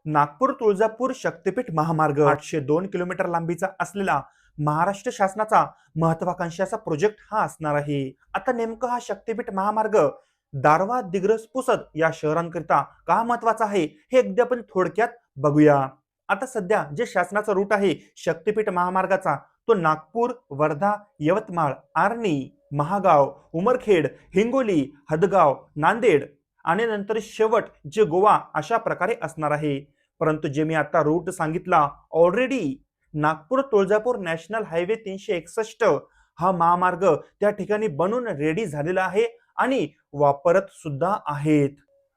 नागपूर तुळजापूर शक्तीपीठ महामार्ग 802 किलोमीटर लांबीचा असलेला महाराष्ट्र शासनाचा महत्वाकांक्षाचा प्रोजेक्ट हा असणार आहे. आता नेमकं हा शक्तीपीठ महामार्ग दारवा, दिग्रस, पुसद या शहरांकरिता का महत्वाचा आहे हे एकदा आपण थोडक्यात बघूया. आता सध्या जे शासनाचा रूट आहे शक्तीपीठ महामार्गाचा तो नागपूर, वर्धा, यवतमाळ, आर्णी, महागाव, उमरखेड, हिंगोली, हदगाव, नांदेड आणि नंतर शेवट जे गोवा अशा प्रकारे असणार आहे. परंतु जे मी आता रूट सांगितला already Nagpur Tuljapur national highway 361 हा महामार्ग त्या ठिकाणी बनून रेडी झालेला आहे आणि वापरत सुद्धा आहेत.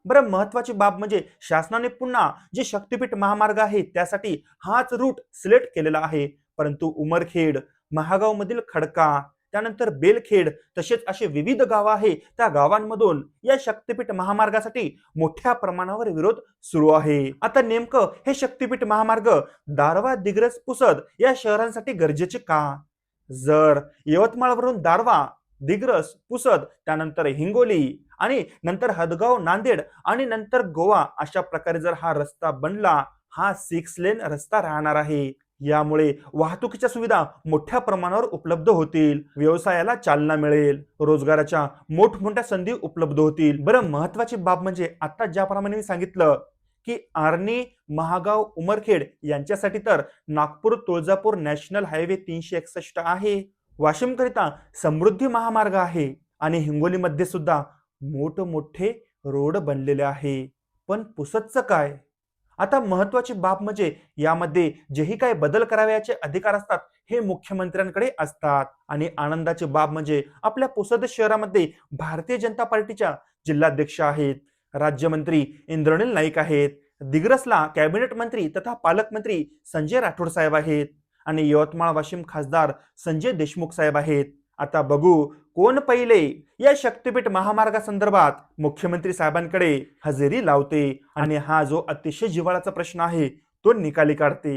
बरं, महत्वाची बाब म्हणजे शासनाने पुन्हा जे शक्तीपीठ महामार्ग आहे त्यासाठी हाच रूट सिलेक्ट केलेला आहे. परंतु उमरखेड, महागाव मधील खडका, त्यानंतर बेलखेड तसेच असे विविध गावं आहे त्या गावांमधून या शक्तीपीठ महामार्गासाठी मोठ्या प्रमाणावर विरोध सुरू आहे. आता नेमकं हे शक्तीपीठ महामार्ग दारवा, दिग्रस, पुसद या शहरांसाठी गरजेचे का? जर यवतमाळवरून दारवा, दिग्रस, पुसद, त्यानंतर हिंगोली आणि नंतर हदगाव, नांदेड आणि नंतर गोवा अशा प्रकारे जर हा रस्ता बनला, हा 6 लेन रस्ता राहणार आहे. यामुळे वाहतुकीच्या सुविधा मोठ्या प्रमाणावर उपलब्ध होतील, व्यवसायाला चालना मिळेल, रोजगाराच्या मोठमोठ्या संधी उपलब्ध होतील. बरं, महत्वाची बाब म्हणजे आता ज्याप्रमाणे मी सांगितलं की आर्णी, महागाव, उमरखेड यांच्यासाठी तर नागपूर तुळजापूर नॅशनल हायवे 361 आहे, वाशिम करिता समृद्धी महामार्ग आहे आणि हिंगोलीमध्ये सुद्धा मोठमोठे रोड बनलेले आहे. पण पुसदचं काय? आता महत्वाची बाब म्हणजे यामध्ये जेही काही बदल करावयाचे अधिकार असतात हे मुख्यमंत्र्यांकडे असतात. आणि आनंदाची बाब म्हणजे आपल्या पुसद शहरामध्ये भारतीय जनता पार्टीच्या जिल्हाध्यक्ष आहेत, राज्यमंत्री इंद्रनील नाईक आहेत, दिग्रसला कॅबिनेट मंत्री तथा पालकमंत्री संजय राठोड साहेब आहेत आणि यवतमाळ वाशिम खासदार संजय देशमुख साहेब आहेत. आता बघू कोण पहिले या शक्तीपीठ महामार्गासंदर्भात मुख्यमंत्री साहेबांकडे हजेरी लावते आणि हा जो अतिशय जिव्हाळ्याचा प्रश्न आहे तो निकाली काढते.